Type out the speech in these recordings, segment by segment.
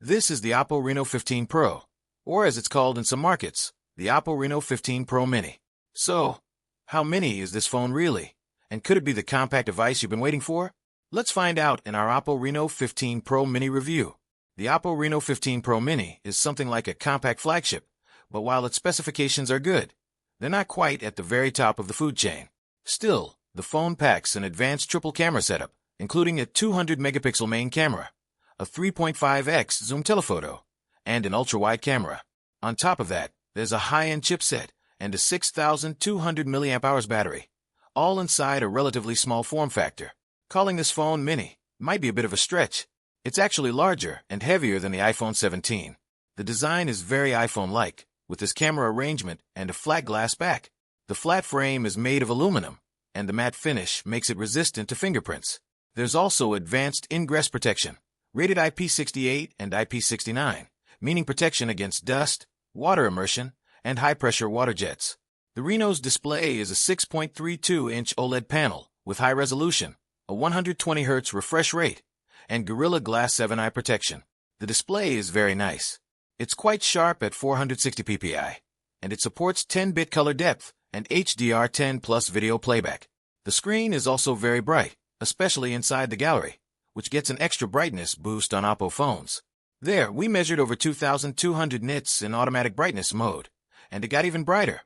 This is the Oppo Reno15 Pro, or as it's called in some markets, the Oppo Reno15 Pro Mini. So, how mini is this phone really? And could it be the compact device you've been waiting for? Let's find out in our Oppo Reno15 Pro Mini review. The Oppo Reno15 Pro Mini is something like a compact flagship, but while its specifications are good, they're not quite at the very top of the food chain. Still, the phone packs an advanced triple camera setup, including a 200-megapixel main camera, a 3.5x zoom telephoto, and an ultra-wide camera. On top of that, there's a high-end chipset and a 6,200 mAh battery, all inside a relatively small form factor. Calling this phone mini might be a bit of a stretch. It's actually larger and heavier than the iPhone 17. The design is very iPhone-like, with this camera arrangement and a flat glass back. The flat frame is made of aluminum, and the matte finish makes it resistant to fingerprints. There's also advanced ingress protection, rated IP68 and IP69, meaning protection against dust, water immersion, and high-pressure water jets. The Reno's display is a 6.32-inch OLED panel with high resolution, a 120 Hz refresh rate, and Gorilla Glass 7 eye protection. The display is very nice. It's quite sharp at 460 ppi, and it supports 10-bit color depth and HDR10 plus video playback. The screen is also very bright, especially inside the gallery, which gets an extra brightness boost on Oppo phones. There, we measured over 2,200 nits in automatic brightness mode, and it got even brighter,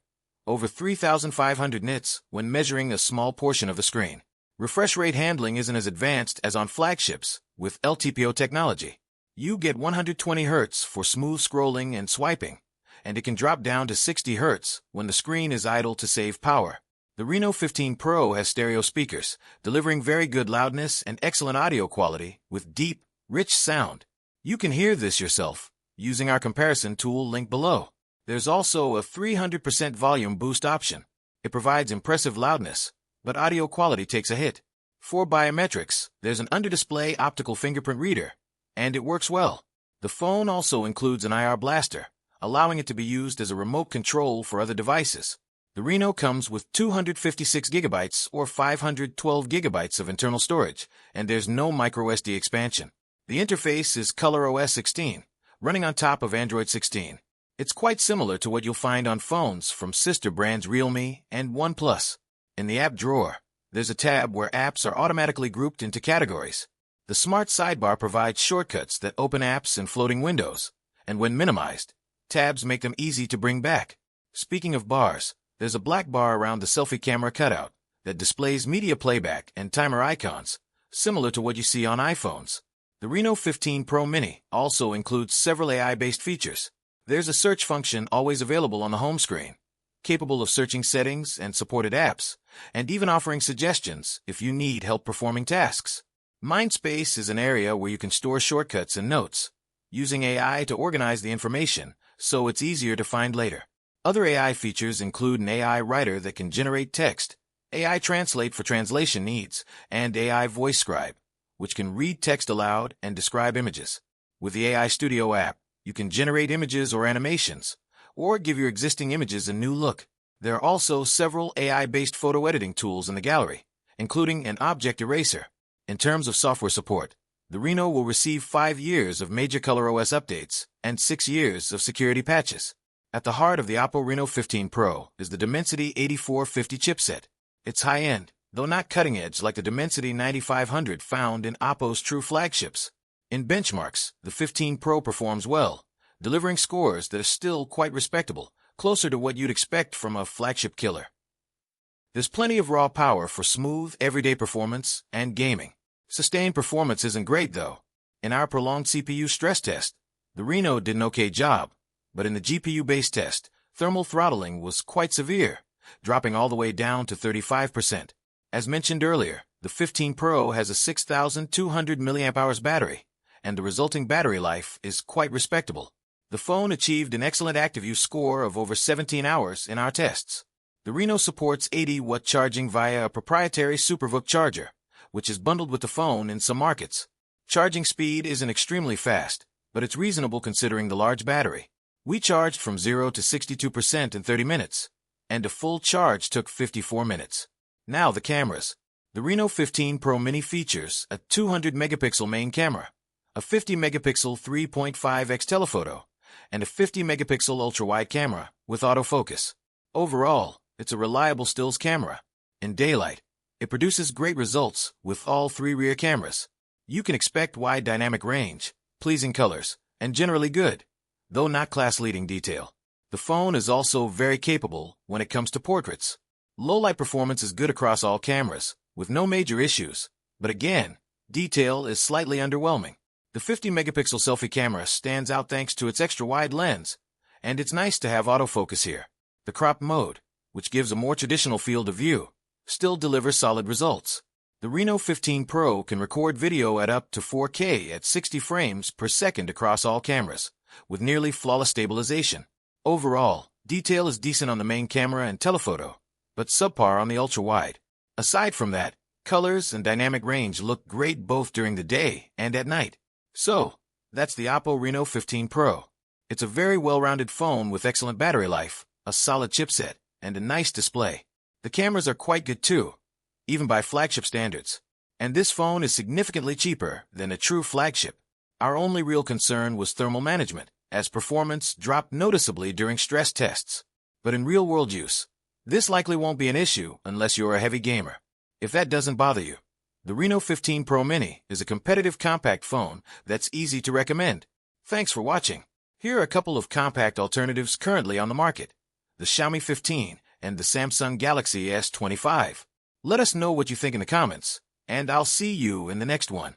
over 3,500 nits when measuring a small portion of the screen. Refresh rate handling isn't as advanced as on flagships with LTPO technology. You get 120 Hz for smooth scrolling and swiping, and it can drop down to 60 Hz when the screen is idle to save power. The Reno15 Pro has stereo speakers, delivering very good loudness and excellent audio quality with deep, rich sound. You can hear this yourself using our comparison tool linked below. There's also a 300% volume boost option. It provides impressive loudness, but audio quality takes a hit. For biometrics, there's an under-display optical fingerprint reader, and it works well. The phone also includes an IR blaster, allowing it to be used as a remote control for other devices. The Reno comes with 256 GB or 512 GB of internal storage, and there's no microSD expansion. The interface is ColorOS 16, running on top of Android 16. It's quite similar to what you'll find on phones from sister brands Realme and OnePlus. In the app drawer, there's a tab where apps are automatically grouped into categories. The smart sidebar provides shortcuts that open apps in floating windows, and when minimized, tabs make them easy to bring back. Speaking of bars, there's a black bar around the selfie camera cutout that displays media playback and timer icons, similar to what you see on iPhones. The Reno15 Pro Mini also includes several AI-based features. There's a search function always available on the home screen, capable of searching settings and supported apps, and even offering suggestions if you need help performing tasks. Mindspace is an area where you can store shortcuts and notes, using AI to organize the information so it's easier to find later. Other AI features include an AI writer that can generate text, AI Translate for translation needs, and AI Voice Scribe, which can read text aloud and describe images. With the AI Studio app, you can generate images or animations, or give your existing images a new look. There are also several AI-based photo editing tools in the gallery, including an object eraser. In terms of software support, the Reno will receive 5 years of major ColorOS updates and 6 years of security patches. At the heart of the Oppo Reno15 Pro is the Dimensity 8450 chipset. It's high-end, though not cutting-edge like the Dimensity 9500 found in Oppo's true flagships. In benchmarks, the 15 Pro performs well, delivering scores that are still quite respectable, closer to what you'd expect from a flagship killer. There's plenty of raw power for smooth, everyday performance and gaming. Sustained performance isn't great, though. In our prolonged CPU stress test, the Reno did an okay job, but in the GPU-based test, thermal throttling was quite severe, dropping all the way down to 35%. As mentioned earlier, the 15 Pro has a 6,200 mAh battery, and the resulting battery life is quite respectable. The phone achieved an excellent active use score of over 17 hours in our tests. The Reno supports 80-watt charging via a proprietary SuperVOOC charger, which is bundled with the phone in some markets. Charging speed isn't extremely fast, but it's reasonable considering the large battery. We charged from 0 to 62% in 30 minutes, and a full charge took 54 minutes. Now the cameras. The Reno15 Pro Mini features a 200-megapixel main camera, a 50-megapixel 3.5x telephoto, and a 50-megapixel ultra-wide camera with autofocus. Overall, it's a reliable stills camera. In daylight, it produces great results with all three rear cameras. You can expect wide dynamic range, pleasing colors, and generally good, though not class-leading detail. The phone is also very capable when it comes to portraits. Low-light performance is good across all cameras, with no major issues, but again, detail is slightly underwhelming. The 50-megapixel selfie camera stands out thanks to its extra-wide lens, and it's nice to have autofocus here. The crop mode, which gives a more traditional field of view, still delivers solid results. The Reno 15 Pro can record video at up to 4K at 60 frames per second across all cameras, with nearly flawless stabilization. Overall, detail is decent on the main camera and telephoto, but subpar on the ultra-wide. Aside from that, colors and dynamic range look great both during the day and at night. So, that's the Oppo Reno 15 Pro. It's a very well-rounded phone with excellent battery life, a solid chipset, and a nice display. The cameras are quite good too, even by flagship standards. And this phone is significantly cheaper than a true flagship. Our only real concern was thermal management, as performance dropped noticeably during stress tests. But in real-world use, this likely won't be an issue unless you're a heavy gamer. If that doesn't bother you, the Reno 15 Pro Mini is a competitive compact phone that's easy to recommend. Thanks for watching. Here are a couple of compact alternatives currently on the market: the Xiaomi 15 and the Samsung Galaxy S25. Let us know what you think in the comments, and I'll see you in the next one.